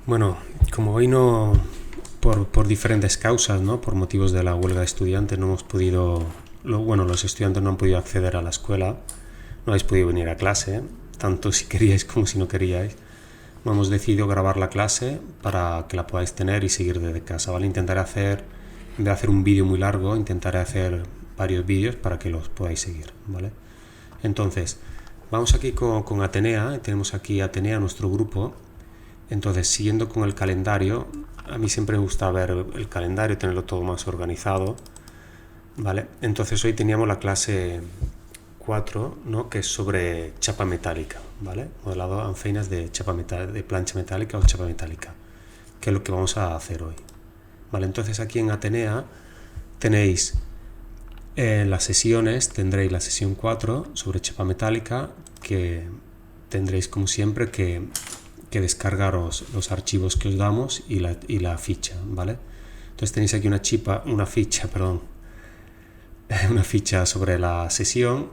Bueno, como hoy no, por diferentes causas, ¿no? Por motivos de la huelga de estudiantes, no hemos podido, los estudiantes no han podido acceder a la escuela, no habéis podido venir a clase, tanto si queríais como si no queríais. Hemos decidido grabar la clase para que la podáis tener y seguir desde casa, ¿vale? Intentaré hacer, en vez de hacer un vídeo muy largo, intentaré hacer varios vídeos para que los podáis seguir, ¿vale? Entonces, vamos aquí con Atenea, tenemos aquí Atenea, nuestro grupo. Entonces, siguiendo con el calendario, a mí siempre me gusta ver el calendario, tenerlo todo más organizado, ¿vale? Entonces hoy teníamos la clase 4, ¿no? Que es sobre chapa metálica, ¿vale? Modelado en feinas de chapa de plancha metálica o chapa metálica, que es lo que vamos a hacer hoy, ¿vale? Entonces aquí en Atenea tenéis las sesiones, tendréis la sesión 4 sobre chapa metálica, que tendréis como siempre que descargaros los archivos que os damos y la ficha, ¿vale? Entonces tenéis aquí una ficha sobre la sesión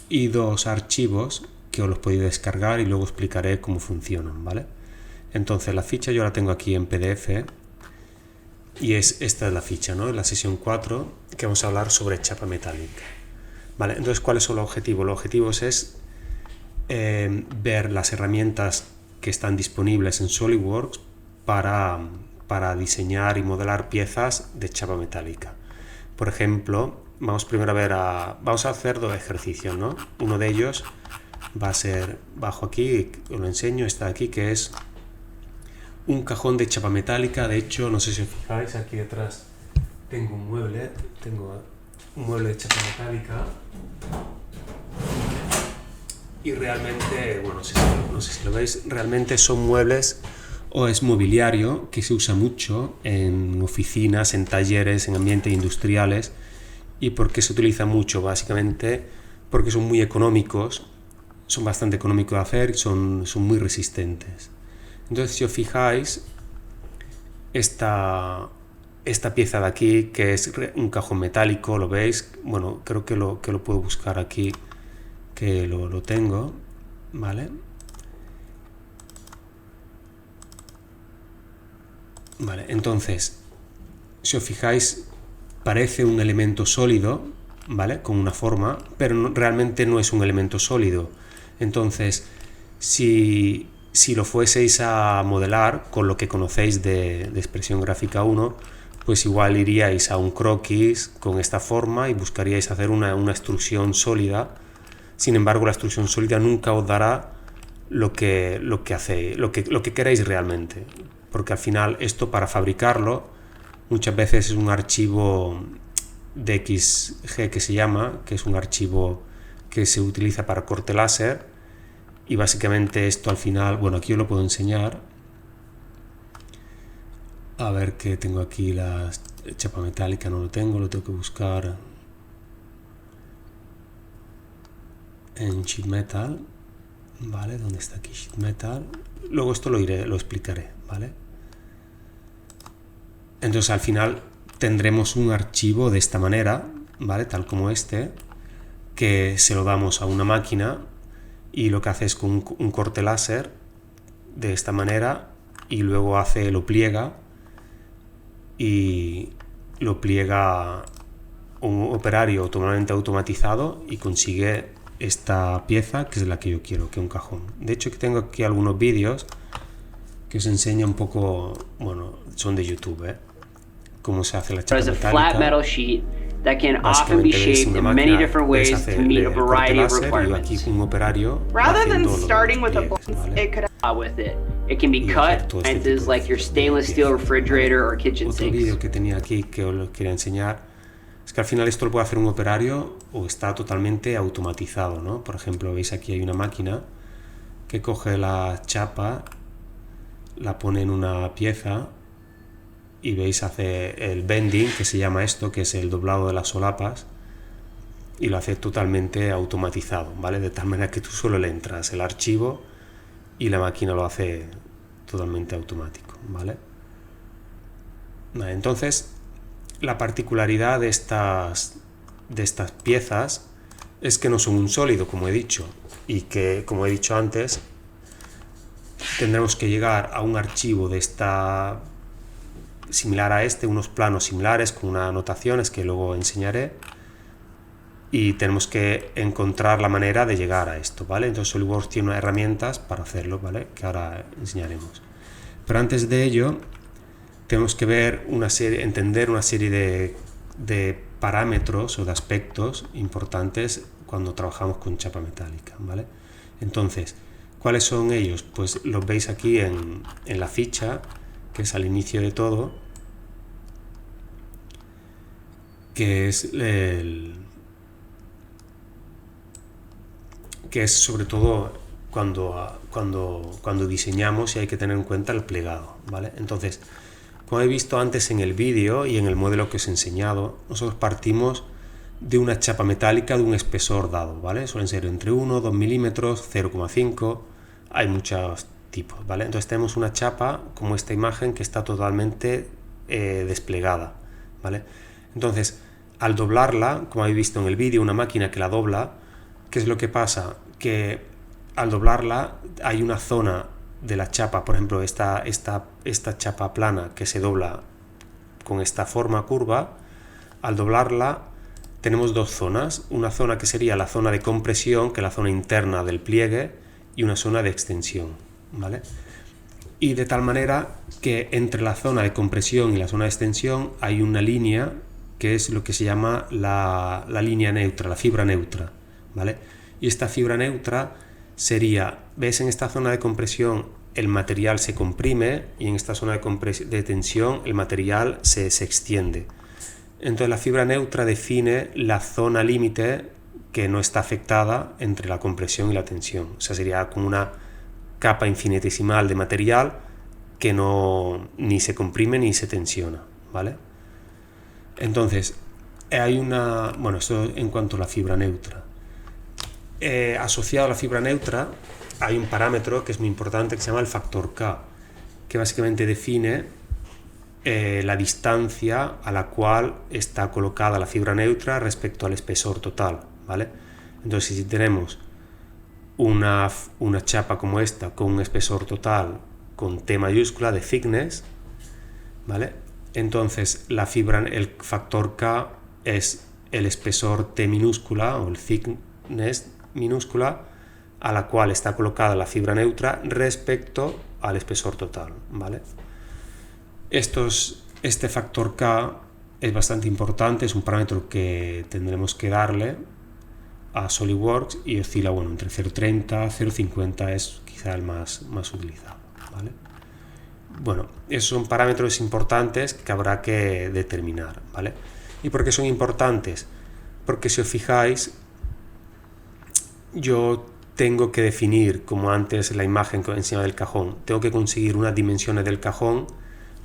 y dos archivos que os los podéis descargar y luego explicaré cómo funcionan, ¿vale? Entonces la ficha yo la tengo aquí en PDF y esta es la ficha, ¿no? En la sesión 4 que vamos a hablar sobre chapa metálica, ¿vale? Entonces, ¿cuáles son los objetivos? Los objetivos es ver las herramientas que están disponibles en SolidWorks para diseñar y modelar piezas de chapa metálica. Por ejemplo, vamos a hacer dos ejercicios, ¿no? Uno de ellos va a ser bajo aquí, os lo enseño, está aquí, que es un cajón de chapa metálica. De hecho, no sé si os fijáis, aquí detrás tengo un mueble de chapa metálica. Y realmente, bueno, no sé si lo veis, realmente son muebles o es mobiliario que se usa mucho en oficinas, en talleres, en ambientes industriales. ¿Y por qué se utiliza mucho? Básicamente porque son muy económicos, son bastante económicos de hacer y son muy resistentes. Entonces, si os fijáis, esta pieza de aquí, que es un cajón metálico, ¿lo veis? Bueno, creo que lo puedo buscar aquí, que lo tengo, ¿vale? Vale, entonces, si os fijáis, parece un elemento sólido, ¿vale? Con una forma, pero realmente no es un elemento sólido. Entonces, si lo fueseis a modelar con lo que conocéis de expresión gráfica 1, pues igual iríais a un croquis con esta forma y buscaríais hacer una extrusión sólida. Sin embargo, la extrusión sólida nunca os dará lo que queréis realmente, porque al final esto, para fabricarlo, muchas veces es un archivo DXG que se llama, que es un archivo que se utiliza para corte láser, y básicamente esto al final, bueno, aquí os lo puedo enseñar. A ver, que tengo aquí la chapa metálica, no lo tengo que buscar en sheet metal, ¿vale? ¿Dónde está aquí sheet metal? Luego esto lo explicaré, ¿vale? Entonces al final tendremos un archivo de esta manera, ¿vale? Tal como este, que se lo damos a una máquina y lo que hace es con un corte láser de esta manera, y luego lo pliega un operario totalmente automatizado y consigue esta pieza, que es la que yo quiero, que es un cajón. De hecho, que tengo aquí algunos vídeos que os enseña un poco, bueno, son de YouTube, cómo se hace la chapa metálica. That can often be shaped in many different ways to meet a variety of requirements. Rather than starting with a blunt, it could with it. It can be cut into like your stainless steel refrigerator or kitchen sinks. Otro vídeo que tenía aquí que os lo quería enseñar es que al final esto lo puede hacer un operario o está totalmente automatizado, ¿no? Por ejemplo, veis aquí hay una máquina que coge la chapa, la pone en una pieza y veis, hace el bending, que se llama esto, que es el doblado de las solapas, y lo hace totalmente automatizado, ¿vale? De tal manera que tú solo le entras el archivo y la máquina lo hace totalmente automático, ¿vale? Entonces, la particularidad de estas piezas es que no son un sólido, como he dicho, y que, como he dicho antes, tendremos que llegar a un archivo de esta similar a este, unos planos similares con unas anotaciones que luego enseñaré, y tenemos que encontrar la manera de llegar a esto, ¿vale? Entonces SolidWorks tiene unas herramientas para hacerlo, ¿vale? Que ahora enseñaremos. Pero antes de ello tenemos que ver entender una serie de parámetros o de aspectos importantes cuando trabajamos con chapa metálica, ¿vale? Entonces, ¿cuáles son ellos? Pues los veis aquí en la ficha, que es al inicio de todo, que es sobre todo cuando diseñamos, y hay que tener en cuenta el plegado, ¿vale? Entonces, como he visto antes en el vídeo y en el modelo que os he enseñado, nosotros partimos de una chapa metálica de un espesor dado, ¿vale? Suelen ser entre 1, 2 milímetros, 0,5, hay muchos tipos, ¿vale? Entonces tenemos una chapa como esta imagen que está totalmente desplegada, ¿vale? Entonces, al doblarla, como habéis visto en el vídeo, una máquina que la dobla, ¿qué es lo que pasa? Que al doblarla hay una zona de la chapa, por ejemplo, esta chapa plana que se dobla con esta forma curva. Al doblarla tenemos dos zonas, una zona que sería la zona de compresión, que es la zona interna del pliegue, y una zona de extensión, ¿vale? Y de tal manera que entre la zona de compresión y la zona de extensión hay una línea que es lo que se llama la línea neutra, la fibra neutra, ¿vale? Y esta fibra neutra sería, ves, en esta zona de compresión el material se comprime, y en esta zona de tensión el material se extiende. Entonces la fibra neutra define la zona límite que no está afectada entre la compresión y la tensión. O sea, sería como una capa infinitesimal de material que ni se comprime ni se tensiona, ¿vale? Entonces, bueno, esto en cuanto a la fibra neutra. Asociado a la fibra neutra hay un parámetro que es muy importante, que se llama el factor K, que básicamente define la distancia a la cual está colocada la fibra neutra respecto al espesor total, ¿vale? Entonces, si tenemos una chapa como esta con un espesor total con T mayúscula de thickness, ¿vale? Entonces el factor K es el espesor T minúscula o el thickness minúscula a la cual está colocada la fibra neutra respecto al espesor total, ¿vale? Este factor K es bastante importante, es un parámetro que tendremos que darle a SolidWorks y oscila, bueno, entre 0,30 y 0,50 es quizá el más utilizado, ¿vale? Bueno, esos son parámetros importantes que habrá que determinar, ¿vale? ¿Y por qué son importantes? Porque si os fijáis, yo tengo que definir, como antes la imagen que he enseñado del cajón, tengo que conseguir unas dimensiones del cajón,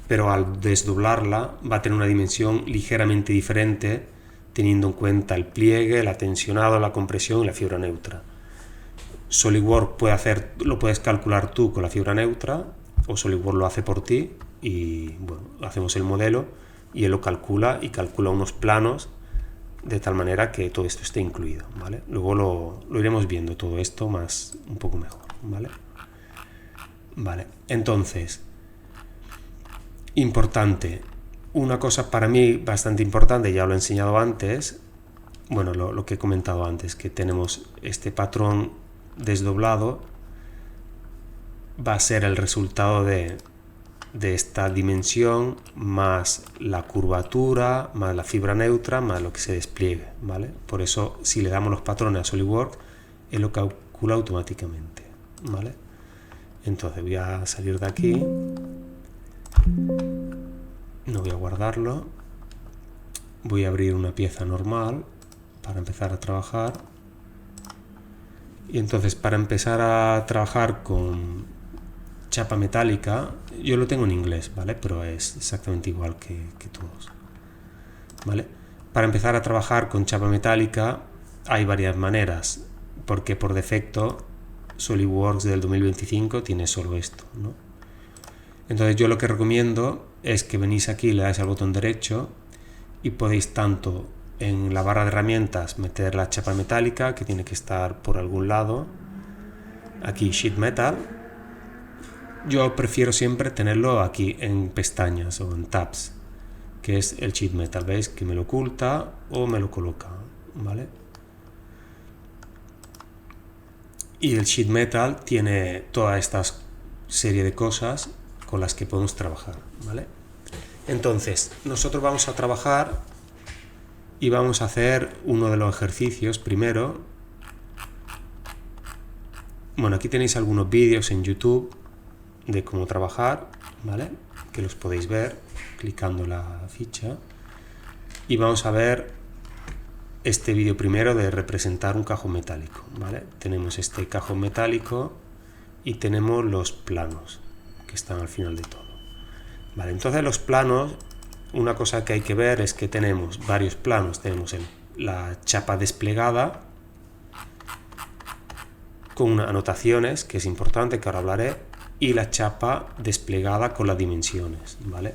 pero al desdoblarla va a tener una dimensión ligeramente diferente, teniendo en cuenta el pliegue, el tensionado, la compresión y la fibra neutra. SolidWorks lo puedes calcular tú con la fibra neutra, o SolidWorks lo hace por ti, y bueno, hacemos el modelo y él lo calcula, y calcula unos planos de tal manera que todo esto esté incluido, ¿vale? Luego lo iremos viendo todo esto un poco mejor, ¿vale? Vale, entonces, importante, una cosa para mí bastante importante, ya lo he enseñado antes, bueno, lo que he comentado antes, que tenemos este patrón desdoblado, va a ser el resultado de esta dimensión más la curvatura, más la fibra neutra, más lo que se despliegue, ¿vale? Por eso, si le damos los patrones a SolidWorks, él lo calcula automáticamente, ¿vale? Entonces voy a salir de aquí, no voy a guardarlo, voy a abrir una pieza normal para empezar a trabajar. Y entonces, para empezar a trabajar con chapa metálica, yo lo tengo en inglés, ¿vale? Pero es exactamente igual que todos, ¿vale? Para empezar a trabajar con chapa metálica hay varias maneras, porque por defecto SolidWorks del 2025 tiene solo esto, ¿no? Entonces yo lo que recomiendo es que venís aquí, le dais al botón derecho y podéis tanto en la barra de herramientas meter la chapa metálica, que tiene que estar por algún lado, aquí Sheet Metal, yo prefiero siempre tenerlo aquí en pestañas o en tabs, que es el sheet metal, veis que me lo oculta o me lo coloca, ¿vale? Y el sheet metal tiene toda esta serie de cosas con las que podemos trabajar, ¿vale? Entonces, nosotros vamos a trabajar y vamos a hacer uno de los ejercicios primero. Bueno, aquí tenéis algunos vídeos en YouTube de cómo trabajar, ¿vale? Que los podéis ver clicando la ficha. Y vamos a ver este vídeo primero de representar un cajón metálico, ¿vale? Tenemos este cajón metálico y tenemos los planos que están al final de todo, ¿vale? Entonces los planos, una cosa que hay que ver es que tenemos varios planos. Tenemos la chapa desplegada con anotaciones, que es importante, que ahora hablaré, y la chapa desplegada con las dimensiones, ¿vale?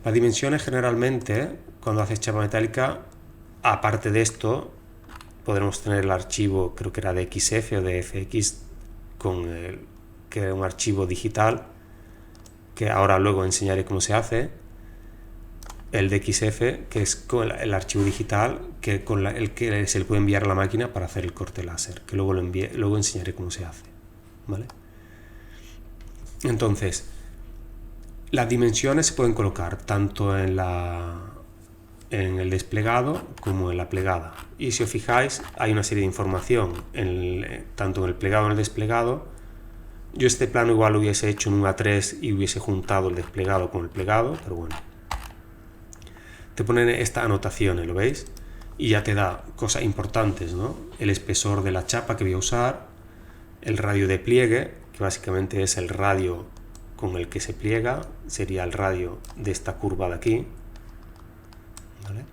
Las dimensiones generalmente, cuando haces chapa metálica, aparte de esto, podremos tener el archivo, creo que era de XF o de FX, que es un archivo digital, que ahora luego enseñaré cómo se hace. El de XF, que es con el archivo digital, que con el que se le puede enviar a la máquina para hacer el corte láser, que luego enseñaré cómo se hace, ¿vale? Entonces, las dimensiones se pueden colocar tanto en el desplegado como en la plegada. Y si os fijáis, hay una serie de información tanto en el plegado como en el desplegado. Yo este plano igual lo hubiese hecho en un A3 y hubiese juntado el desplegado con el plegado, pero bueno. Te ponen estas anotaciones, ¿lo veis? Y ya te da cosas importantes, ¿no? El espesor de la chapa que voy a usar, el radio de pliegue, que básicamente es el radio con el que se pliega, sería el radio de esta curva de aquí, ¿vale?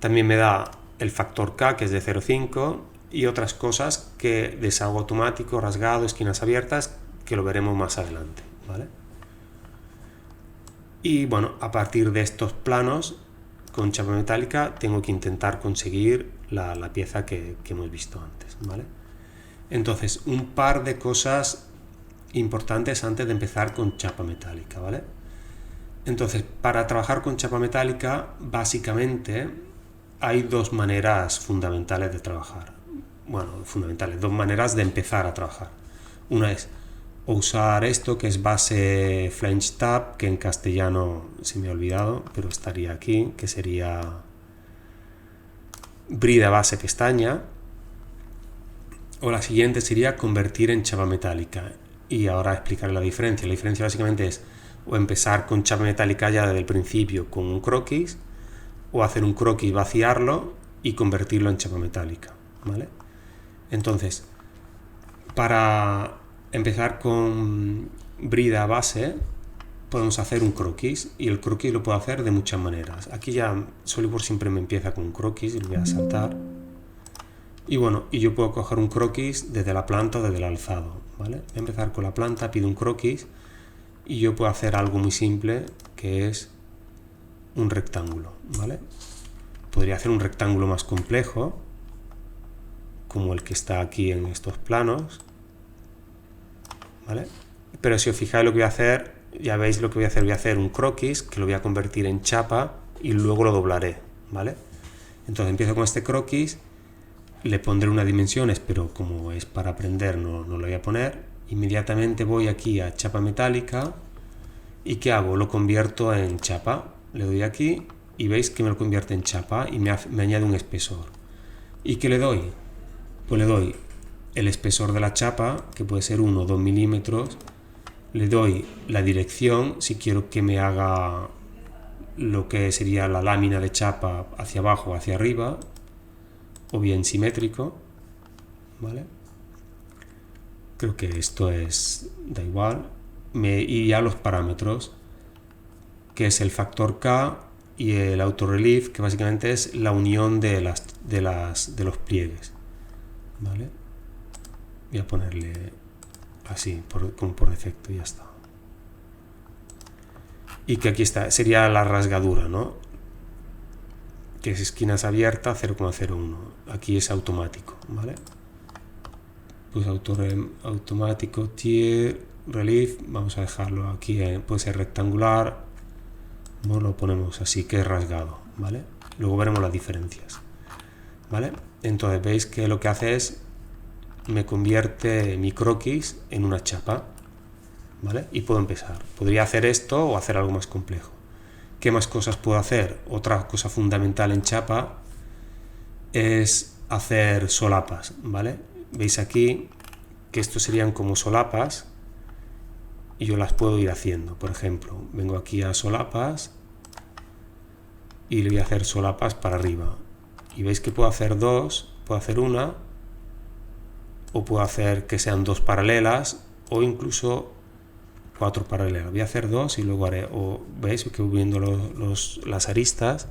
También me da el factor K, que es de 0,5, y otras cosas que desahogo automático, rasgado, esquinas abiertas, que lo veremos más adelante, ¿vale? Y bueno, a partir de estos planos con chapa metálica tengo que intentar conseguir la pieza que hemos visto antes, ¿vale? Entonces, un par de cosas importantes antes de empezar con chapa metálica, ¿vale? Entonces, para trabajar con chapa metálica, básicamente hay dos maneras fundamentales de trabajar. Bueno, fundamentales, dos maneras de empezar a trabajar. Una es usar esto, que es base flange tab, que en castellano se me ha olvidado, pero estaría aquí, que sería brida base pestaña. O la siguiente sería convertir en chapa metálica. Y ahora explicaré la diferencia. La diferencia básicamente es o empezar con chapa metálica ya desde el principio con un croquis, o hacer un croquis, vaciarlo y convertirlo en chapa metálica, ¿vale? Entonces, para empezar con brida base, podemos hacer un croquis, y el croquis lo puedo hacer de muchas maneras. Aquí ya SolidWorks siempre me empieza con un croquis y lo voy a saltar. Y bueno, y yo puedo coger un croquis desde la planta o desde el alzado, ¿vale? Voy a empezar con la planta, pido un croquis y yo puedo hacer algo muy simple, que es un rectángulo, ¿vale? Podría hacer un rectángulo más complejo, como el que está aquí en estos planos, ¿vale? Pero si os fijáis lo que voy a hacer, ya veis lo que voy a hacer un croquis, que lo voy a convertir en chapa y luego lo doblaré, ¿vale? Entonces empiezo con este croquis, le pondré unas dimensiones, pero como es para aprender no lo voy a poner. Inmediatamente voy aquí a chapa metálica y ¿qué hago? Lo convierto en chapa, le doy aquí y veis que me lo convierte en chapa y me añade un espesor. ¿Y qué le doy? Pues le doy el espesor de la chapa, que puede ser 1 o 2 milímetros, le doy la dirección, si quiero que me haga lo que sería la lámina de chapa hacia abajo o hacia arriba, o bien simétrico, ¿vale? Creo que esto da igual. Y ya los parámetros, que es el factor K y el autorelief, que básicamente es la unión de los pliegues, ¿vale? Voy a ponerle así, como por defecto, y ya está. Y que aquí está, sería la rasgadura, ¿no? Que es esquinas abiertas 0,01. Aquí es automático, ¿vale? Pues automático tier relief, vamos a dejarlo aquí, puede ser rectangular, no lo ponemos así, que es rasgado, ¿vale? Luego veremos las diferencias, ¿vale? Entonces veis que lo que hace es, me convierte mi croquis en una chapa, ¿vale? Y puedo empezar. Podría hacer esto o hacer algo más complejo. ¿Qué más cosas puedo hacer? Otra cosa fundamental en chapa es hacer solapas, ¿vale? Veis aquí que estos serían como solapas y yo las puedo ir haciendo. Por ejemplo, vengo aquí a solapas y le voy a hacer solapas para arriba. Y veis que puedo hacer dos, puedo hacer una, o puedo hacer que sean dos paralelas, o incluso 4 paralelas. Voy a hacer 2 y luego haré, o veis que voy viendo las aristas,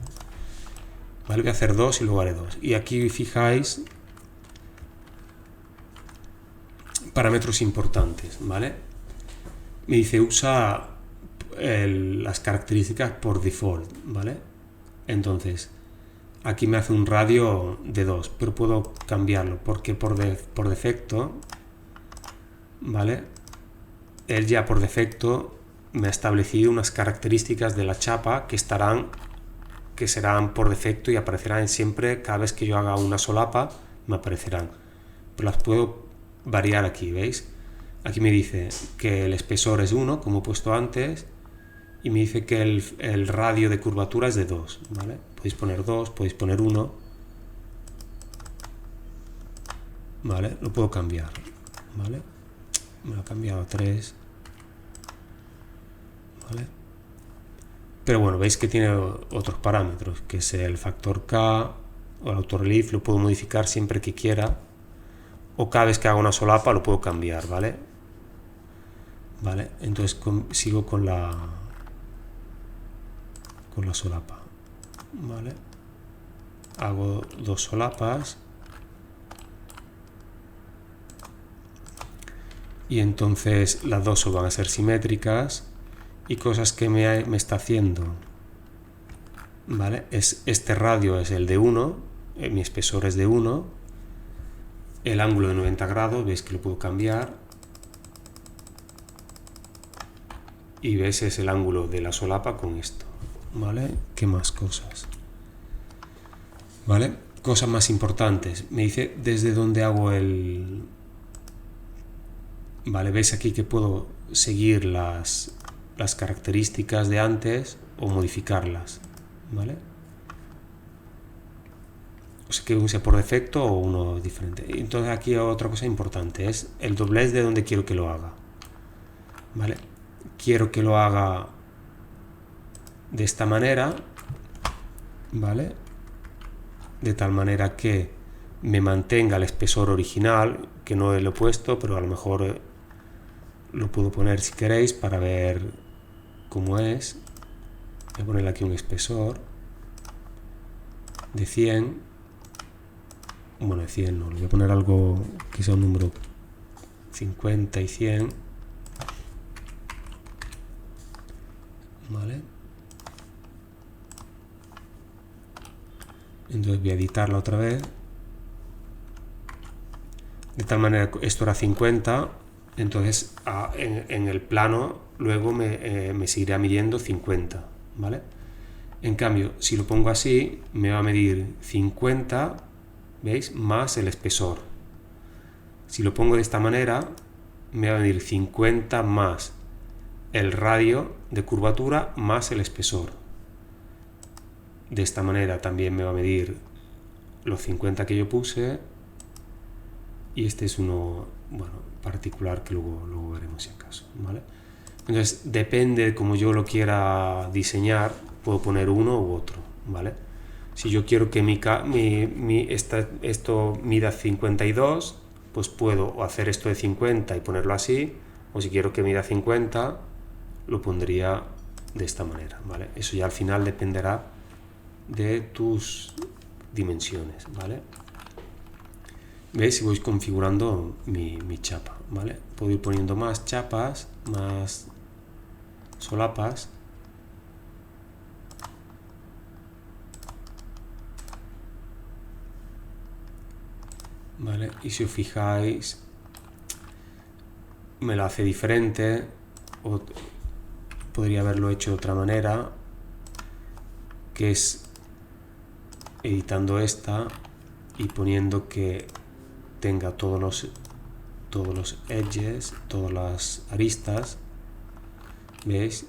¿vale? Voy a hacer 2 y luego haré 2. Y aquí fijáis parámetros importantes, ¿vale? Me dice usa las características por default, ¿vale? Entonces aquí me hace un radio de 2, pero puedo cambiarlo porque por defecto, ¿vale? Él ya por defecto me ha establecido unas características de la chapa que serán por defecto y aparecerán siempre. Cada vez que yo haga una solapa me aparecerán, pero las puedo variar aquí, ¿veis? Aquí me dice que el espesor es 1, como he puesto antes, y me dice que el radio de curvatura es de 2, ¿vale? Podéis poner 2, podéis poner 1, ¿vale? Lo puedo cambiar, ¿vale? Me lo ha cambiado a 3, ¿vale? Pero bueno, veis que tiene otros parámetros, que es el factor K o el autorelief, lo puedo modificar siempre que quiera, o cada vez que haga una solapa lo puedo cambiar, ¿vale? Vale, entonces sigo con la solapa, ¿vale? Hago 2 solapas y entonces las dos van a ser simétricas. Y cosas que me está haciendo, ¿vale? Este radio es el de 1, mi espesor es de 1, el ángulo de 90 grados, veis que lo puedo cambiar, y veis es el ángulo de la solapa con esto, ¿vale? ¿Qué más cosas? ¿Vale? Cosas más importantes, me dice desde dónde hago ¿vale? Veis aquí que puedo seguir las características de antes o modificarlas, ¿vale? O sea, que use por defecto o uno diferente. Entonces aquí otra cosa importante es el doblez de donde quiero que lo haga, ¿vale? Quiero que lo haga de esta manera, ¿vale? De tal manera que me mantenga el espesor original, que no lo he puesto, pero a lo mejor lo puedo poner si queréis para ver cómo es. Voy a poner aquí un espesor de 100, bueno, de 100 no, le voy a poner algo que sea un número 50 y 100, ¿vale? Entonces voy a editarla otra vez, de tal manera que esto era 50, entonces en el plano luego me seguirá midiendo 50, ¿vale? En cambio, si lo pongo así, me va a medir 50, ¿veis? Más el espesor. Si lo pongo de esta manera, me va a medir 50 más el radio de curvatura más el espesor. De esta manera también me va a medir los 50 que yo puse, y este es uno, bueno, particular que luego veremos si acaso, ¿vale? Entonces depende de cómo yo lo quiera diseñar, puedo poner uno u otro, ¿vale? Si yo quiero que esto mida 52, pues puedo hacer esto de 50 y ponerlo así, o si quiero que mida 50 lo pondría de esta manera, ¿vale? Eso ya al final dependerá de tus dimensiones, ¿vale? ¿Veis? Si voy configurando mi chapa, ¿vale? Puedo ir poniendo más chapas, más solapas. ¿Vale? Y si os fijáis, me lo hace diferente, o podría haberlo hecho de otra manera, que es editando esta y poniendo que tenga todos los edges, todas las aristas, ¿veis?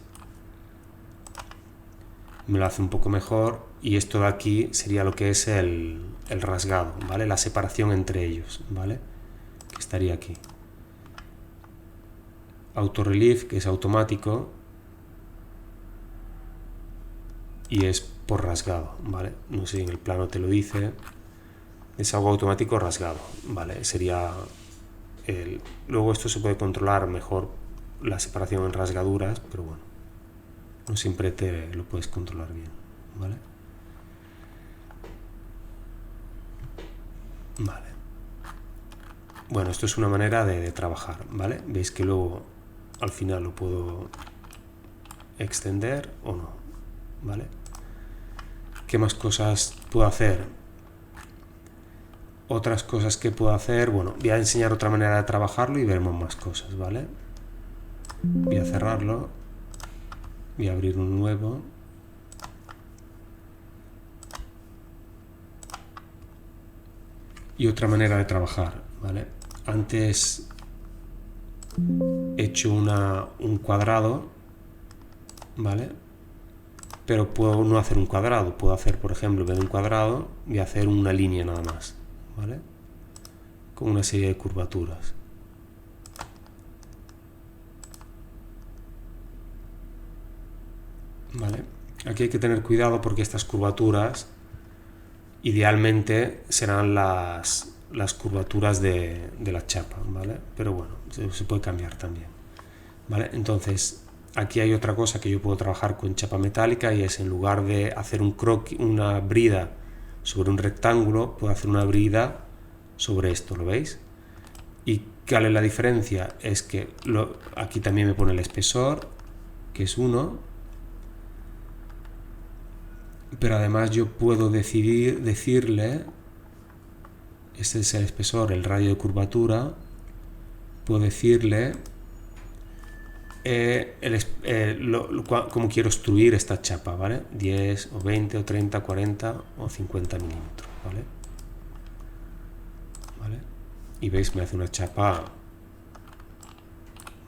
Me lo hace un poco mejor, y esto de aquí sería lo que es el rasgado, ¿vale? La separación entre ellos, ¿vale? Que estaría aquí. Auto-relief, que es automático, y es por rasgado, ¿vale? No sé si en el plano te lo dice. Es algo automático rasgado, ¿vale? Sería luego esto se puede controlar mejor, la separación en rasgaduras, pero bueno, no siempre te lo puedes controlar bien, ¿vale? Vale. Bueno, esto es una manera de trabajar, ¿vale? Veis que luego al final lo puedo extender o no, ¿vale? ¿Qué más cosas puedo hacer? Otras cosas que puedo hacer, bueno, voy a enseñar otra manera de trabajarlo y veremos más cosas, ¿vale? Voy a cerrarlo, voy a abrir un nuevo. Y otra manera de trabajar, ¿vale? Antes he hecho un cuadrado, ¿vale? Pero puedo no hacer un cuadrado, puedo hacer, por ejemplo, en vez de un cuadrado, voy a hacer una línea nada más, ¿vale? Con una serie de curvaturas. ¿Vale? Aquí hay que tener cuidado porque estas curvaturas idealmente serán las curvaturas de la chapa, ¿vale? Pero bueno, se puede cambiar también, ¿vale? Entonces, aquí hay otra cosa que yo puedo trabajar con chapa metálica, y es, en lugar de hacer una brida sobre un rectángulo, puedo hacer una brida sobre esto, ¿lo veis? ¿Y cuál es la diferencia? Es que aquí también me pone el espesor, que es 1, pero además yo puedo decirle, este es el espesor, el radio de curvatura, puedo decirle cómo quiero extruir esta chapa, ¿vale? 10 o 20 o 30, 40 o 50 milímetros, ¿vale? ¿Vale? Y veis, me hace una chapa,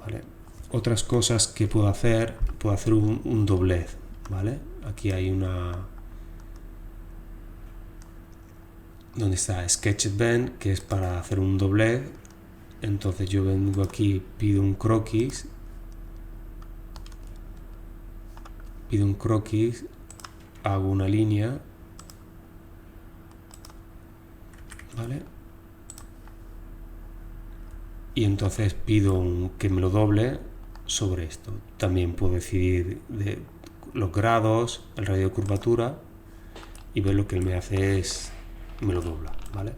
¿vale? Otras cosas que puedo hacer un doblez, ¿vale? Aquí hay donde está Sketched Bend, que es para hacer un doblez. Entonces yo vengo aquí, pido un croquis, hago una línea, ¿vale? Y entonces pido que me lo doble sobre esto. También puedo decidir los grados, el radio de curvatura, y ver lo que él me hace es, me lo dobla, ¿vale?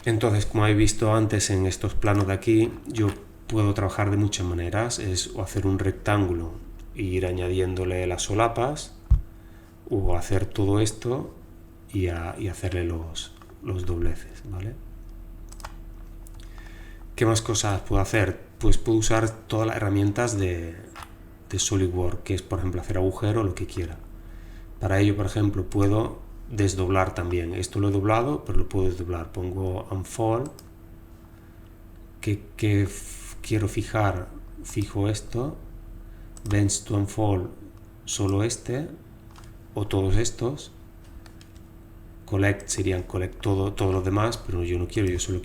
Entonces, como habéis visto antes en estos planos de aquí, yo puedo trabajar de muchas maneras. Es o hacer un rectángulo e ir añadiéndole las solapas, o hacer todo esto y hacerle los dobleces, ¿vale? ¿Qué más cosas puedo hacer? Pues puedo usar todas las herramientas de SolidWorks, que es, por ejemplo, hacer agujero o lo que quiera. Para ello, por ejemplo, puedo desdoblar también. Esto lo he doblado, pero lo puedo desdoblar. Pongo Unfold, que quiero fijo esto. Bends to Unfold, solo este, o todos estos. Collect serían todos los demás, pero yo no quiero, yo solo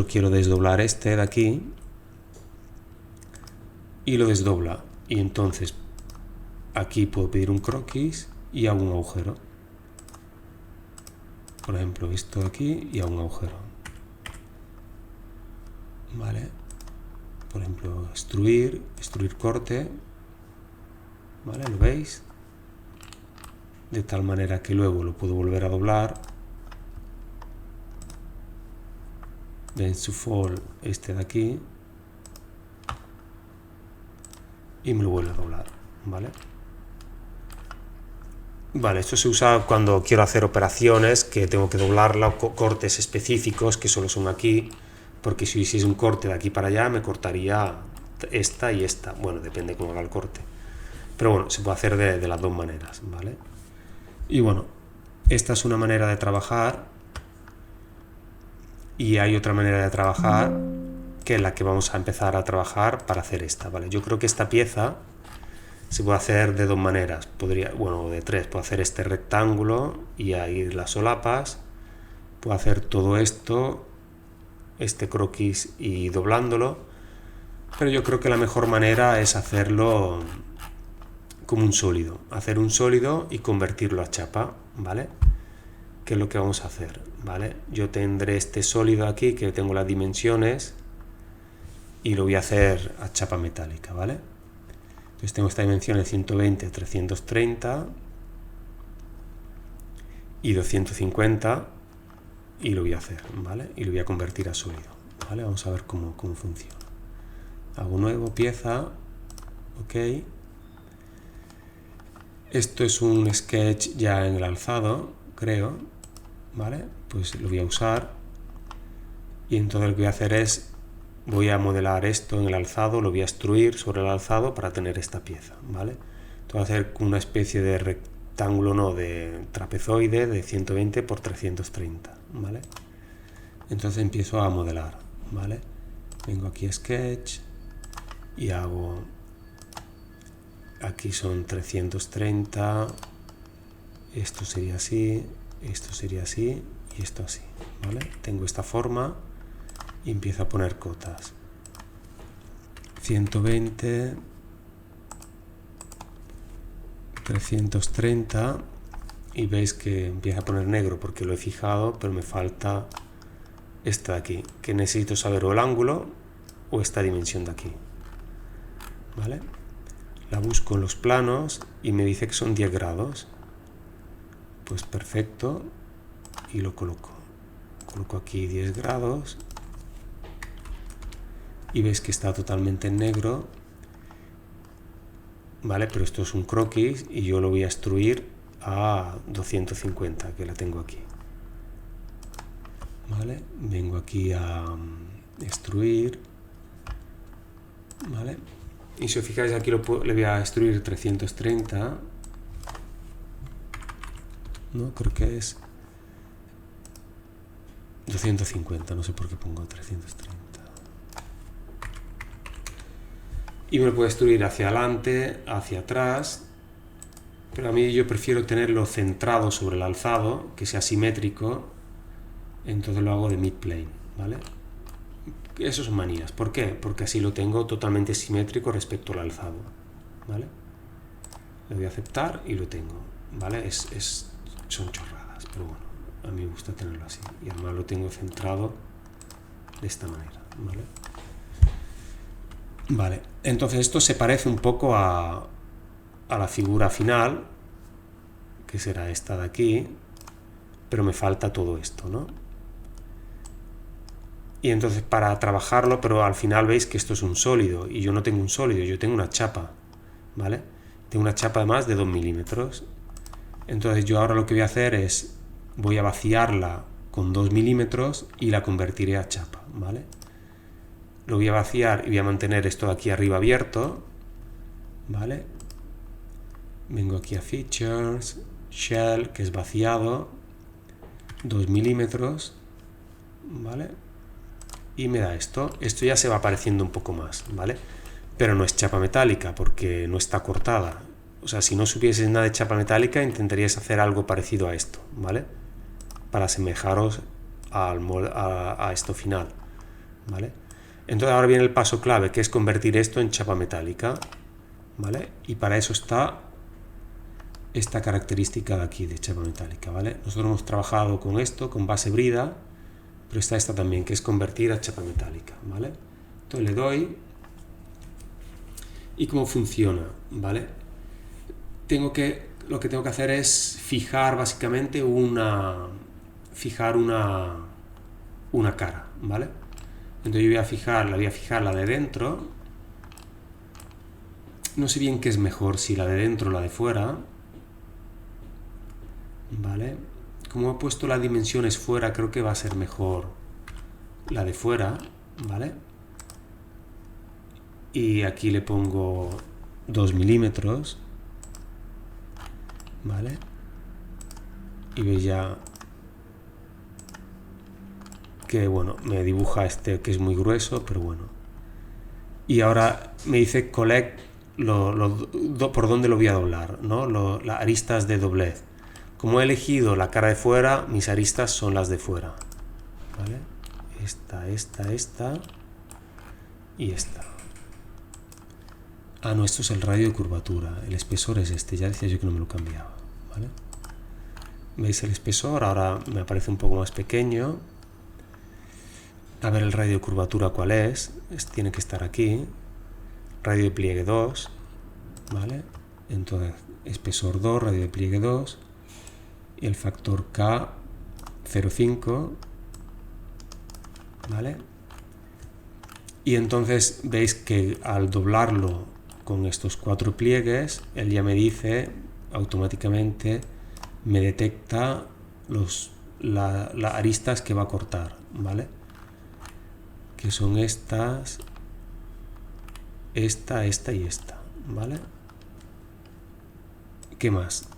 quiero desdoblar este de aquí, y lo desdobla, y entonces aquí puedo pedir un croquis y hago un agujero, por ejemplo esto de aquí, y hago un agujero, ¿vale? Por ejemplo, extruir corte, ¿vale? ¿Lo veis? De tal manera que luego lo puedo volver a doblar. Bends to Fold, este de aquí, y me lo vuelvo a doblar, ¿vale? Vale, esto se usa cuando quiero hacer operaciones que tengo que doblarla o cortes específicos que solo son aquí, porque si hiciese un corte de aquí para allá me cortaría esta y esta. Bueno, depende cómo haga el corte. Pero bueno, se puede hacer de las dos maneras, ¿vale? Y bueno, esta es una manera de trabajar y hay otra manera de trabajar que es la que vamos a empezar a trabajar para hacer esta, ¿vale? Yo creo que esta pieza se puede hacer de dos maneras, bueno, de tres. Puedo hacer este rectángulo y ahí las solapas, puedo hacer todo esto, este croquis y doblándolo, pero yo creo que la mejor manera es hacerlo como un sólido, hacer un sólido y convertirlo a chapa, ¿vale? ¿Qué es lo que vamos a hacer? ¿Vale? Yo tendré este sólido aquí, que tengo las dimensiones, y lo voy a hacer a chapa metálica, ¿vale? Entonces tengo esta dimensión de 120, 330 y 250 y lo voy a hacer, ¿vale? Y lo voy a convertir a sólido, ¿vale? Vamos a ver cómo funciona. Hago nuevo, pieza, ok. Esto es un sketch ya en el alzado, creo, ¿vale? Pues lo voy a usar y entonces lo que voy a hacer es voy a modelar esto en el alzado, lo voy a extruir sobre el alzado para tener esta pieza, ¿vale? Entonces voy a hacer una especie de rectángulo, no, de trapezoide de 120 por 330, ¿vale? Entonces empiezo a modelar, ¿vale? Vengo aquí a Sketch y hago, aquí son 330, esto sería así y esto así, ¿vale? Tengo esta forma y empiezo a poner cotas. 120, 330 y veis que empieza a poner negro porque lo he fijado, pero me falta esta de aquí, que necesito saber o el ángulo o esta dimensión de aquí, ¿vale? La busco en los planos y me dice que son 10 grados. Pues perfecto, y lo coloco aquí 10 grados y veis que está totalmente en negro, ¿vale? Pero esto es un croquis y yo lo voy a extruir a 250, que la tengo aquí, ¿vale? Vengo aquí a extruir, ¿vale? Y si os fijáis aquí le voy a extruir 330, no, creo que es 250, no sé por qué pongo 330. Y me lo puedo extruir hacia adelante, hacia atrás, pero a mí yo prefiero tenerlo centrado sobre el alzado, que sea simétrico, entonces lo hago de mid-plane, ¿vale? Eso son manías. ¿Por qué? Porque así lo tengo totalmente simétrico respecto al alzado, ¿vale? Le doy a aceptar y lo tengo, ¿vale? Son chorradas, pero bueno, a mí me gusta tenerlo así. Y además lo tengo centrado de esta manera, ¿vale? Vale, entonces esto se parece un poco a la figura final, que será esta de aquí, pero me falta todo esto, ¿no? Y entonces para trabajarlo, pero al final veis que esto es un sólido, y yo no tengo un sólido, yo tengo una chapa, ¿vale? Tengo una chapa además de 2 milímetros. Entonces yo ahora lo que voy a hacer es, voy a vaciarla con 2 milímetros y la convertiré a chapa, ¿vale? Lo voy a vaciar y voy a mantener esto de aquí arriba abierto, ¿vale? Vengo aquí a Features, Shell, que es vaciado, 2 milímetros, ¿vale? Y me da esto. Esto ya se va apareciendo un poco más, ¿vale? Pero no es chapa metálica porque no está cortada. O sea, si no supieses nada de chapa metálica, intentarías hacer algo parecido a esto, ¿vale? Para asemejaros a esto final, ¿vale? Entonces ahora viene el paso clave, que es convertir esto en chapa metálica, ¿vale? Y para eso está esta característica de aquí de chapa metálica, ¿vale? Nosotros hemos trabajado con esto, con base brida, pero está esta también, que es convertir a chapa metálica, ¿vale? Entonces le doy. ¿Y cómo funciona? ¿Vale? Lo que tengo que hacer es fijar básicamente una cara, ¿vale? Entonces yo voy a fijar la de dentro. No sé bien qué es mejor, si la de dentro o la de fuera. ¿vale? Como he puesto las dimensiones fuera, creo que va a ser mejor la de fuera, ¿vale? Y aquí le pongo 2 milímetros, ¿vale? Y veis ya que, bueno, me dibuja este que es muy grueso, pero bueno. Y ahora me dice collect por dónde lo voy a doblar, ¿no? Las aristas de doblez. Como he elegido la cara de fuera, mis aristas son las de fuera, ¿vale? Esta y esta. Ah, no, esto es el radio de curvatura. El espesor es este, ya decía yo que no me lo cambiaba, ¿vale? ¿Veis el espesor? Ahora me aparece un poco más pequeño. A ver el radio de curvatura cuál es. Tiene que estar aquí. Radio de pliegue 2, ¿vale? Entonces, espesor 2, radio de pliegue 2. Y el factor K 0,5, ¿vale? Y entonces veis que al doblarlo con estos 4 pliegues, él ya me dice automáticamente, me detecta las aristas que va a cortar, ¿vale? Que son estas, esta y esta, ¿vale? ¿Qué más?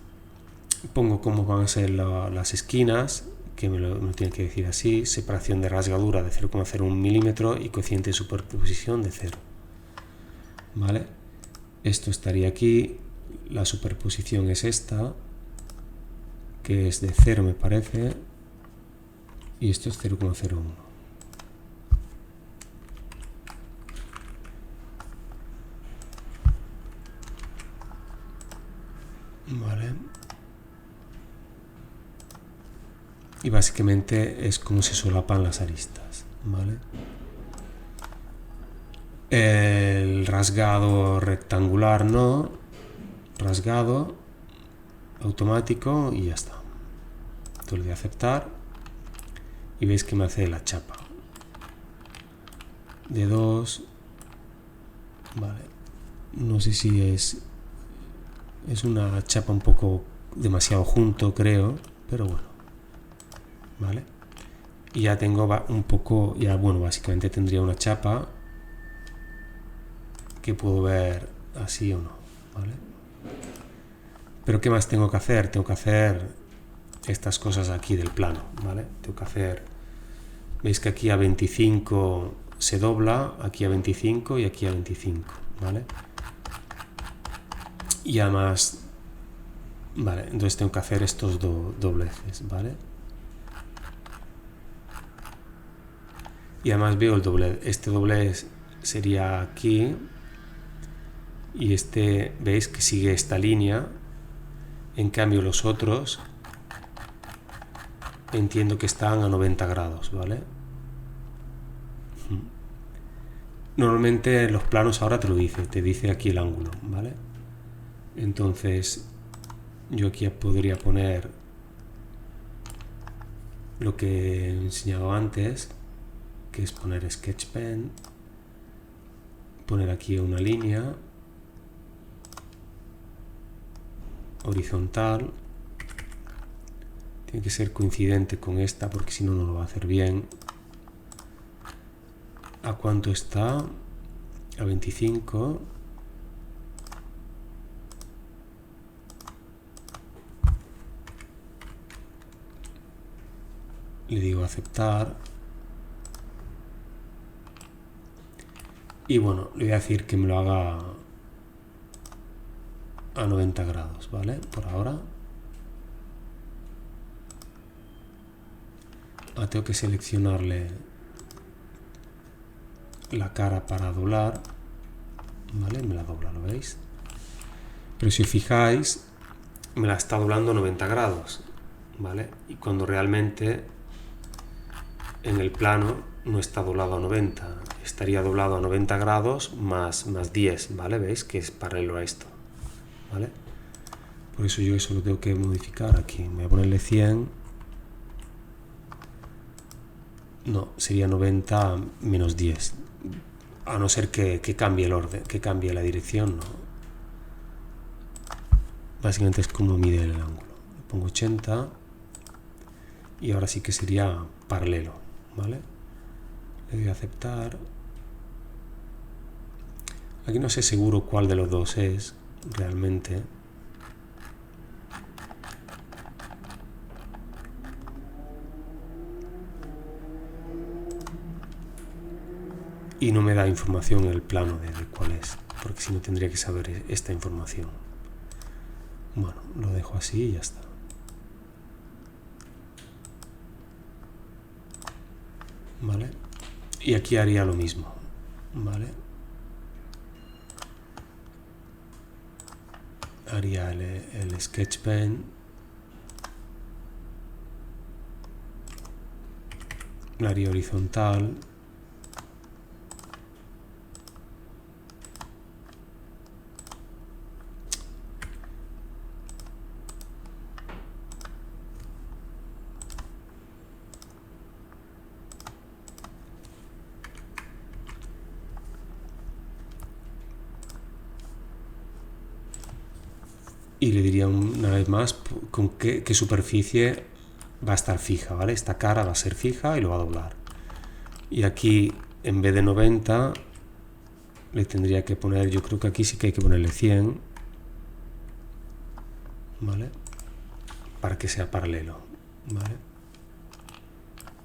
Pongo cómo van a ser las esquinas, que me lo tiene que decir así, separación de rasgadura de 0,01 milímetro y coeficiente de superposición de 0, ¿vale? Esto estaría aquí, la superposición es esta, que es de 0 me parece, y esto es 0,01. Vale. Y básicamente es como se solapan las aristas, ¿vale? El rasgado rectangular no, rasgado automático y ya está. Entonces le voy a aceptar y veis que me hace la chapa de 2, vale. No sé si es una chapa un poco demasiado junto, creo, pero bueno, vale. Y ya tengo un poco, ya bueno, básicamente tendría una chapa que puedo ver así o no, ¿vale? Pero ¿qué más tengo que hacer? Tengo que hacer estas cosas aquí del plano, ¿vale? Tengo que hacer, veis que aquí a 25 se dobla, aquí a 25 y aquí a 25, ¿vale? Y además, vale, entonces tengo que hacer estos dobleces, ¿vale? Y además veo el doblez, este doblez sería aquí, y este, veis que sigue esta línea, en cambio los otros entiendo que están a 90 grados, ¿vale? Normalmente los planos ahora te dice aquí el ángulo, ¿vale? Entonces yo aquí podría poner lo que he enseñado antes, que es poner Sketch Pen, poner aquí una línea horizontal, tiene que ser coincidente con esta porque si no, no lo va a hacer bien. ¿A cuánto está? A 25. Le digo aceptar. Y bueno, le voy a decir que me lo haga a 90 grados, ¿vale? Por ahora. Tengo que seleccionarle la cara para doblar, ¿vale? Me la dobla, ¿lo veis? Pero si os fijáis, me la está doblando a 90 grados, ¿vale? Y cuando realmente en el plano no está doblado a 90, estaría doblado a 90 grados más 10, ¿vale? ¿Veis? Que es paralelo a esto, ¿vale? Por eso yo eso lo tengo que modificar aquí. Voy a ponerle 100. No, sería 90 menos 10. A no ser que cambie el orden, que cambie la dirección, no. Básicamente es como mide el ángulo. pongo 80 y ahora sí que sería paralelo, ¿vale? Le doy a aceptar. Aquí no sé seguro cuál de los dos es realmente. Y no me da información en el plano de cuál es, porque si no tendría que saber esta información. Bueno, lo dejo así y ya está. ¿Vale? Y aquí haría lo mismo, ¿vale? Haría el sketch pen, lo haría horizontal, y le diría una vez más con qué superficie va a estar fija, ¿vale? Esta cara va a ser fija y lo va a doblar. Y aquí, en vez de 90, le tendría que poner, yo creo que aquí sí que hay que ponerle 100, ¿vale? Para que sea paralelo, ¿vale?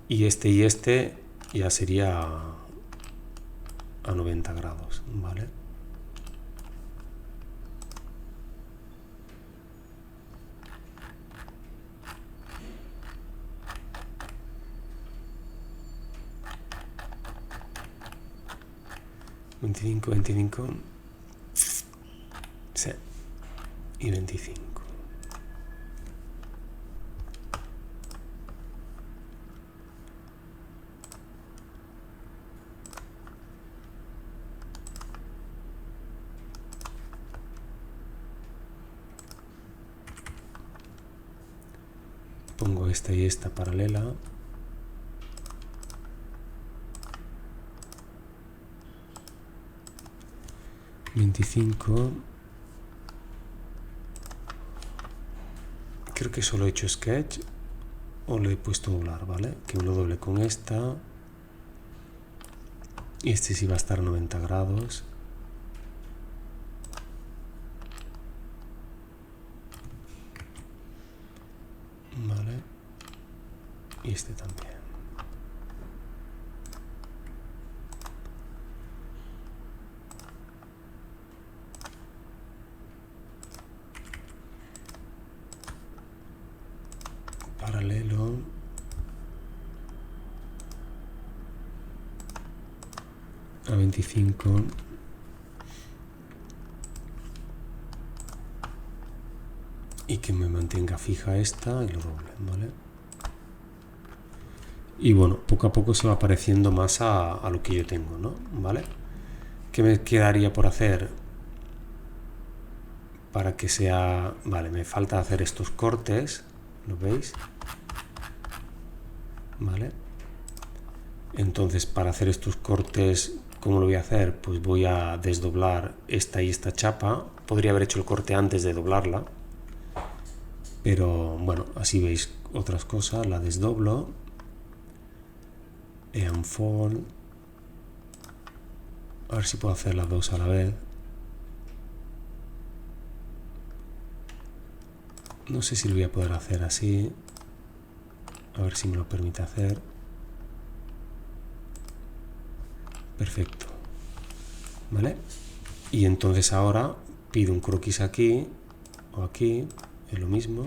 Y este ya sería a 90 grados, ¿vale? ¿25, 25? Sí. Y 25. Pongo esta y esta paralela. Creo que solo he hecho sketch o le he puesto doblar, ¿vale? Que lo doble con esta. Y este sí va a estar a 90 grados. Vale. Y este también. Paralelo. A 25. Y que me mantenga fija esta y lo doble, ¿vale? Y bueno, poco a poco se va pareciendo más a lo que yo tengo, ¿no? ¿Vale? ¿Qué me quedaría por hacer? Para que sea... Vale, me falta hacer estos cortes, ¿lo veis? ¿Vale? Entonces, para hacer estos cortes, ¿cómo lo voy a hacer? Pues voy a desdoblar esta y esta chapa. Podría haber hecho el corte antes de doblarla. Pero bueno, así veis otras cosas. La desdoblo. Unfold. A ver si puedo hacer las dos a la vez. No sé si lo voy a poder hacer así. A ver si me lo permite hacer. Perfecto. ¿Vale? Y entonces ahora pido un croquis aquí o aquí, es lo mismo.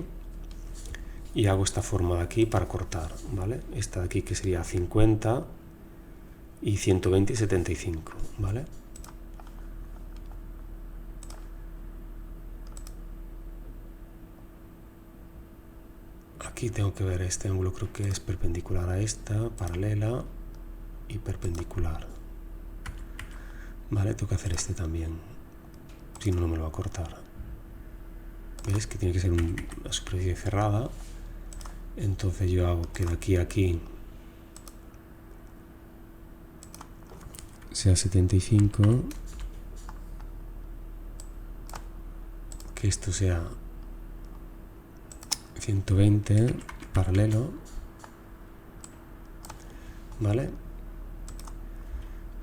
Y hago esta forma de aquí para cortar, ¿vale? Esta de aquí que sería 50 y 120 y 75, ¿vale? Aquí tengo que ver este ángulo, creo que es perpendicular a esta, paralela y perpendicular. Vale, tengo que hacer este también, si no, no me lo va a cortar. ¿Ves? Que tiene que ser una superficie cerrada. Entonces yo hago que de aquí a aquí sea 75, que esto sea 120 paralelo, ¿vale?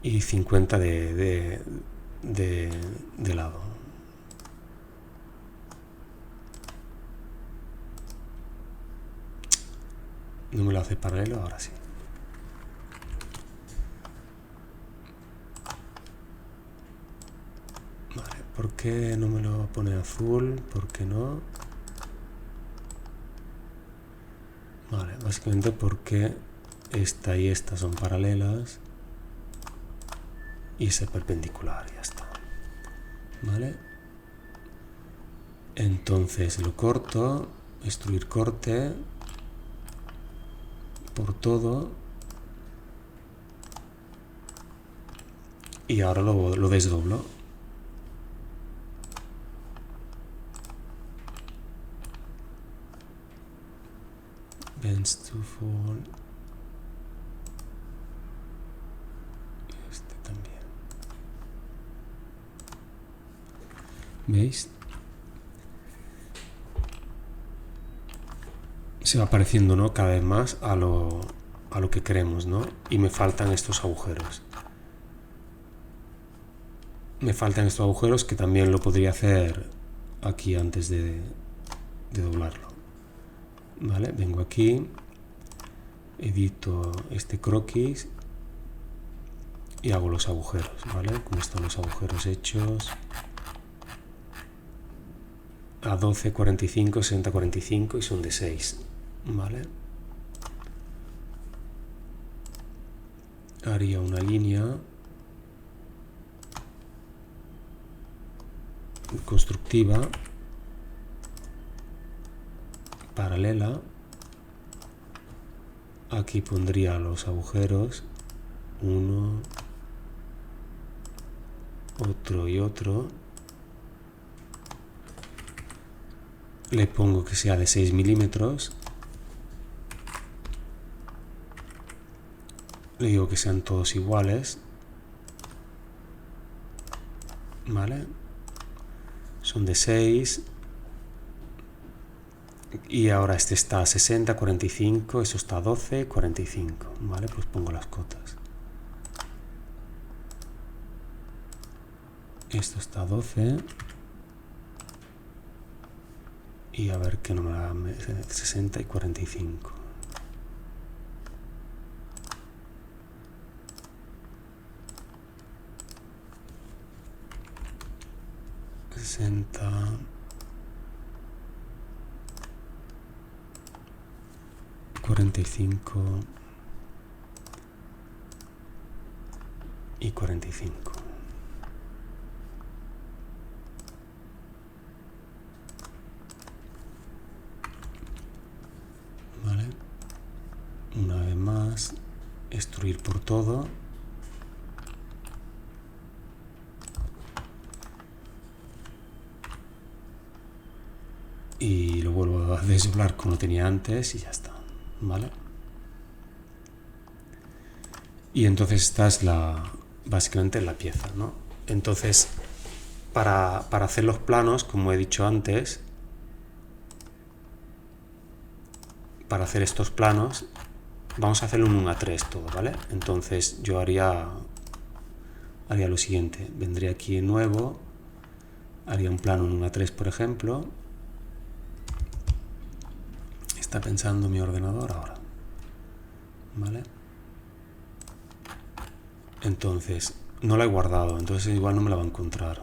Y 50 de lado. No me lo hace paralelo, ahora sí. Vale, ¿por qué no me lo pone azul? ¿Por qué no? Vale, básicamente porque esta y esta son paralelas y ese perpendicular, ya está. Vale. Entonces lo corto, extruir corte por todo y ahora lo desdoblo. Bends to fall. Este también. ¿Veis? Se va pareciendo, ¿no?, cada vez más a lo que queremos, ¿no? Y me faltan estos agujeros. Me faltan estos agujeros que también lo podría hacer aquí antes de doblarlo. Vale, vengo aquí, edito este croquis y hago los agujeros, ¿vale? Como están los agujeros hechos. A 12, 45, 60, 45 y son de 6, ¿vale? Haría una línea constructiva paralela. Aquí pondría los agujeros, uno, otro y otro. Le pongo que sea de 6 milímetros. Le digo que sean todos iguales. ¿Vale? Son de 6. Y ahora este está a 60, 45, eso está a 12, 45. ¿Vale? Pues pongo las cotas. Esto está a 12. Y a ver qué no me da 60 y 45. 60. 45 y 45. Vale. Una vez más, extruir por todo. Y lo vuelvo a desdoblar como lo tenía antes y ya está. ¿Vale? Y entonces esta es básicamente la pieza, ¿no? Entonces, para hacer los planos, como he dicho antes, para hacer estos planos, vamos a hacerlo en 1:3 todo, ¿vale? Entonces yo haría lo siguiente, vendría aquí en nuevo, haría un plano en 1:3, por ejemplo. Está pensando mi ordenador ahora, ¿vale? Entonces, no la he guardado, entonces igual no me la va a encontrar.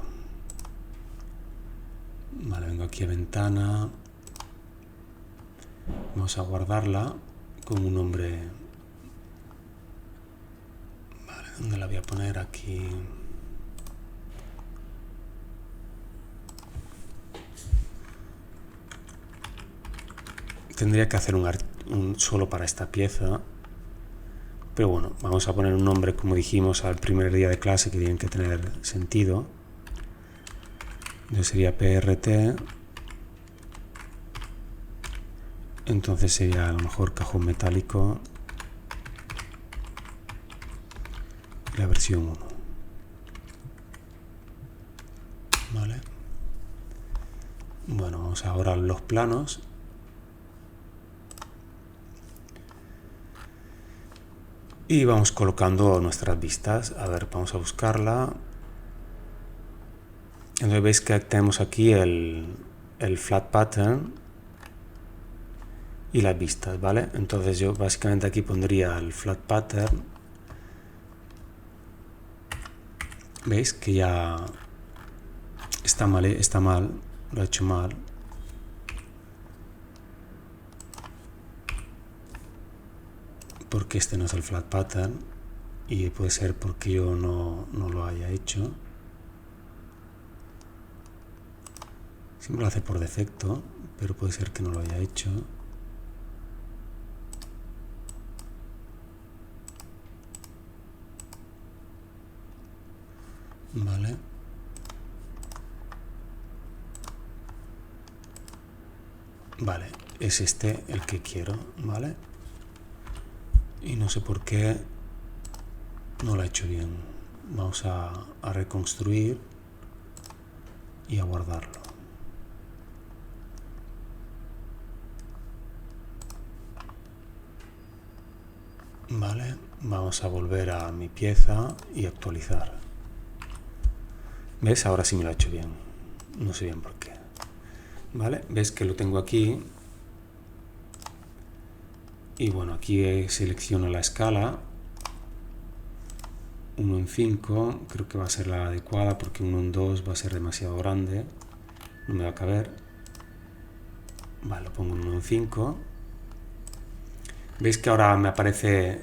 Vale, vengo aquí a ventana. Vamos a guardarla con un nombre. Vale, ¿dónde la voy a poner? Aquí. Tendría que hacer un solo para esta pieza. Pero bueno, vamos a poner un nombre, como dijimos al primer día de clase, que tienen que tener sentido. Entonces sería PRT. Entonces sería a lo mejor cajón metálico. La versión 1. Vale. Bueno, vamos ahora a los planos. Y vamos colocando nuestras vistas. A ver, vamos a buscarla. Entonces veis que tenemos aquí el flat pattern y las vistas, ¿vale? Entonces yo básicamente aquí pondría el flat pattern. ¿Veis que ya está mal, lo he hecho mal? Porque este no es el flat pattern y puede ser porque yo no lo haya hecho. Siempre lo hace por defecto, pero puede ser que no lo haya hecho. Vale. Vale, es este el que quiero, ¿vale? Y no sé por qué no lo he hecho bien. Vamos a reconstruir y a guardarlo. Vale, vamos a volver a mi pieza y actualizar. ¿Ves? Ahora sí me lo he hecho bien. No sé bien por qué. Vale, ves que lo tengo aquí. Y bueno, aquí selecciono la escala. 1 en 5, creo que va a ser la adecuada porque 1 en 2 va a ser demasiado grande. No me va a caber. Vale, lo pongo en 1 en 5. Veis que ahora me aparece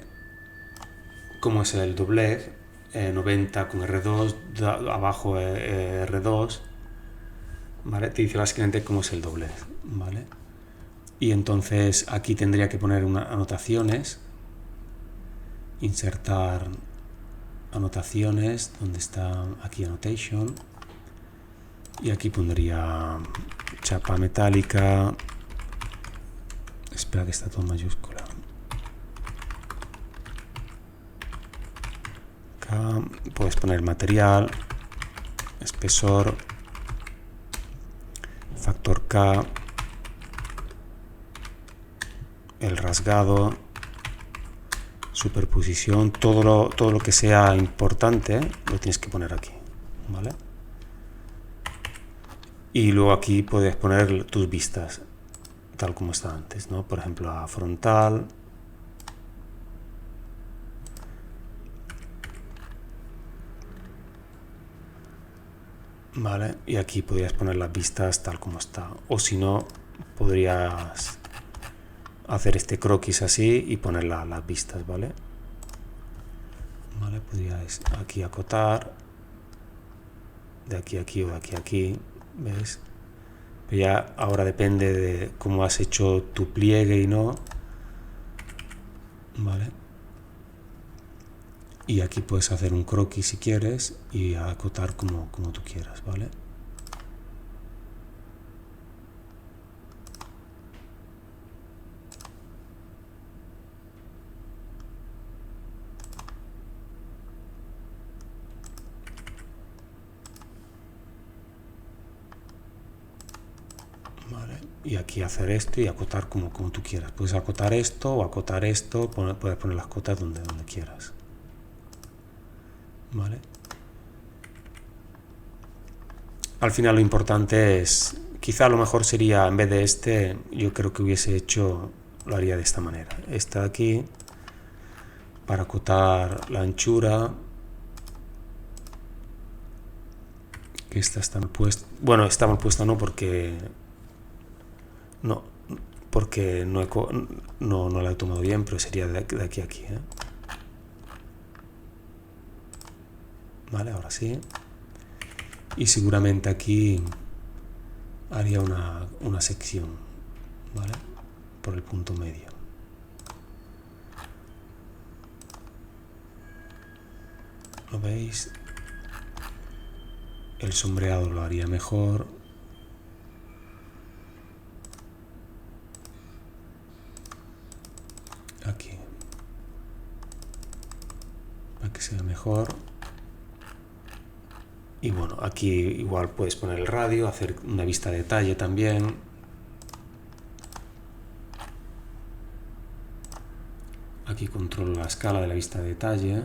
cómo es el doblez, 90 con R2, abajo R2, ¿vale? Te dice básicamente cómo es el doblez, ¿vale? Y entonces aquí tendría que poner unas anotaciones, insertar anotaciones, donde está aquí annotation, y aquí pondría chapa metálica, espera que está todo en mayúscula. Puedes poner material, espesor, factor K, el rasgado, superposición, todo lo que sea importante lo tienes que poner aquí, ¿vale? Y luego aquí puedes poner tus vistas tal como está antes, ¿no? Por ejemplo, a frontal. Vale, y aquí podrías poner las vistas tal como está, o si no, podrías hacer este croquis así y poner las vistas, ¿vale? Vale, podrías aquí acotar, de aquí a aquí o de aquí a aquí, ¿ves? Pero ya ahora depende de cómo has hecho tu pliegue y no, ¿vale? Y aquí puedes hacer un croquis si quieres y acotar como tú quieras, ¿vale? Vale. Y aquí hacer esto y acotar como tú quieras. Puedes acotar esto o acotar esto, puedes poner las cotas donde quieras. ¿Vale? Al final lo importante es, quizá lo mejor sería, en vez de este, yo creo que lo haría de esta manera. Esta de aquí, para acotar la anchura, que esta está mal puesta. Bueno, está mal puesta no porque no la he tomado bien, pero sería de aquí a aquí, ¿eh? Vale, ahora sí. Y seguramente aquí haría una sección, ¿vale? Por el punto medio. ¿Lo veis? El sombreado lo haría mejor. Aquí. Para que sea mejor. Y bueno, aquí igual puedes poner el radio, hacer una vista de detalle también. Aquí controlo la escala de la vista de detalle.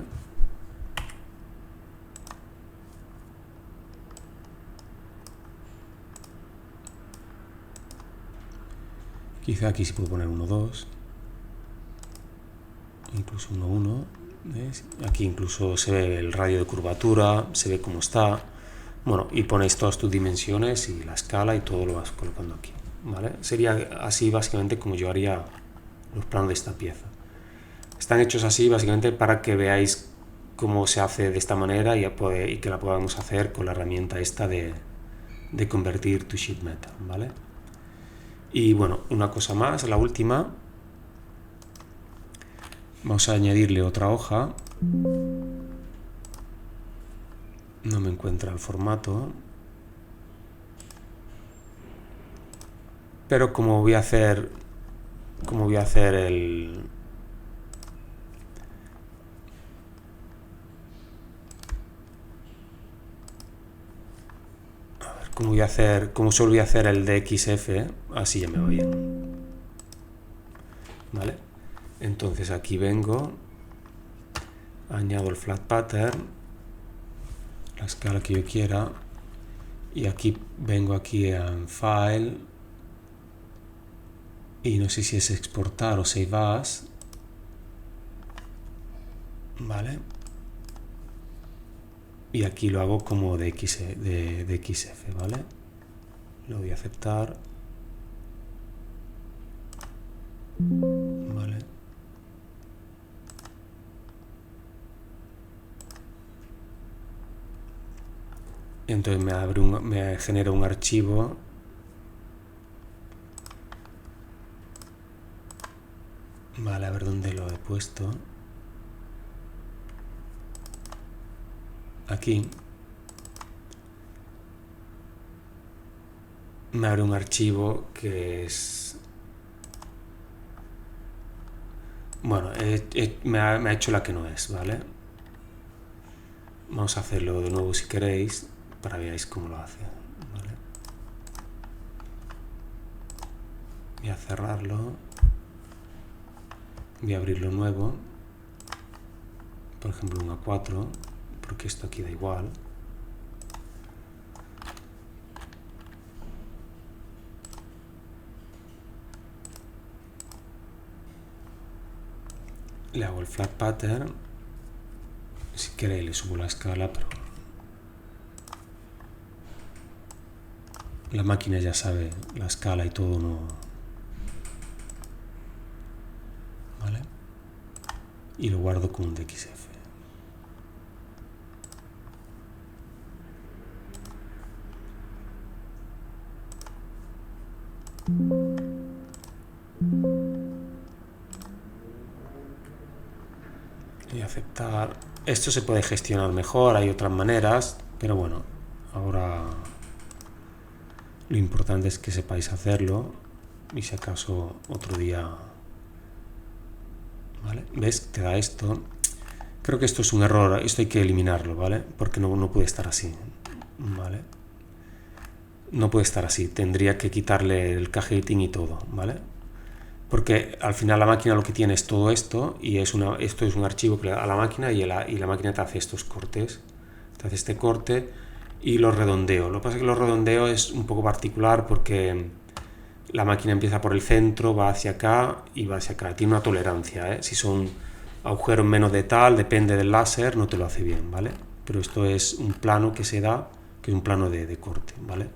Quizá aquí se puede poner 1,2. Incluso 1,1. ¿Ves? Aquí incluso se ve el radio de curvatura, se ve cómo está. Bueno, y ponéis todas tus dimensiones y la escala y todo lo vas colocando aquí, ¿vale? Sería así básicamente como yo haría los planos de esta pieza. Están hechos así básicamente para que veáis cómo se hace de esta manera y que la podamos hacer con la herramienta esta de convertir to sheet metal, ¿vale? Y bueno, una cosa más, la última. Vamos a añadirle otra hoja. No me encuentra el formato. Pero como voy a hacer el... como solo voy a hacer el DXF, así ya me va bien. ¿Vale? Entonces aquí vengo, añado el flat pattern, la escala que yo quiera, y aquí vengo aquí en File, y no sé si es exportar o Save As, ¿vale? Y aquí lo hago como de XF, ¿vale? Lo voy a aceptar. Vale. Entonces me genera un archivo. Vale, a ver dónde lo he puesto. Aquí me abre un archivo que es... Bueno, me ha hecho la que no es, ¿vale? Vamos a hacerlo de nuevo si queréis, para que veáis cómo lo hace, ¿vale? Voy a cerrarlo. Voy a abrirlo nuevo. Por ejemplo, un A4, porque esto aquí da igual. Le hago el flat pattern. Si queréis le subo la escala, pero la máquina ya sabe la escala y todo, no. ¿Vale? Y lo guardo con un DXF. Y aceptar. Esto se puede gestionar mejor, hay otras maneras, pero bueno, ahora lo importante es que sepáis hacerlo y si acaso otro día, ¿vale? ¿Ves? Te da esto. Creo que esto es un error, esto hay que eliminarlo, ¿vale? Porque no puede estar así, ¿vale? No puede estar así, tendría que quitarle el cajeting y todo, ¿vale? Porque al final la máquina lo que tiene es todo esto y esto es un archivo que le da a la máquina y la máquina te hace estos cortes, te hace este corte y lo redondeo. Lo que pasa es que lo redondeo es un poco particular porque la máquina empieza por el centro, va hacia acá y va hacia acá. Tiene una tolerancia, ¿eh? Si son agujeros menos de tal, depende del láser, no te lo hace bien, ¿vale? Pero esto es un plano que se da, que es un plano de corte, ¿vale?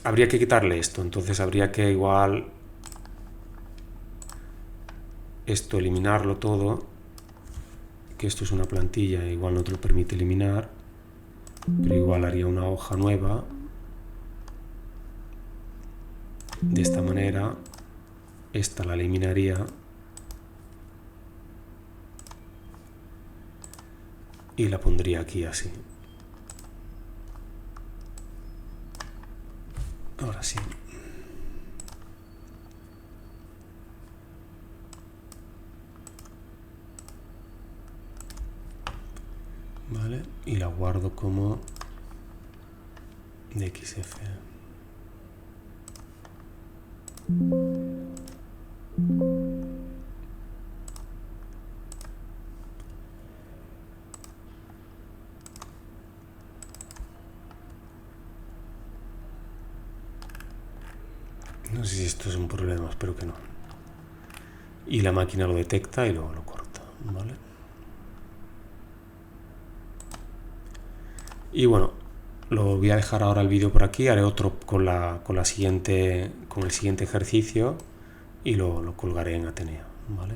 Habría que quitarle esto, entonces habría que igual esto eliminarlo todo, que esto es una plantilla, igual no te lo permite eliminar, pero igual haría una hoja nueva de esta manera, esta la eliminaría y la pondría aquí así. Ahora sí. ¿Vale? Y la guardo como DXF. No sé si esto es un problema, espero que no. Y la máquina lo detecta y lo corta, ¿vale? Y bueno, lo voy a dejar ahora el vídeo por aquí, haré otro con el siguiente ejercicio y lo colgaré en Ateneo, ¿vale?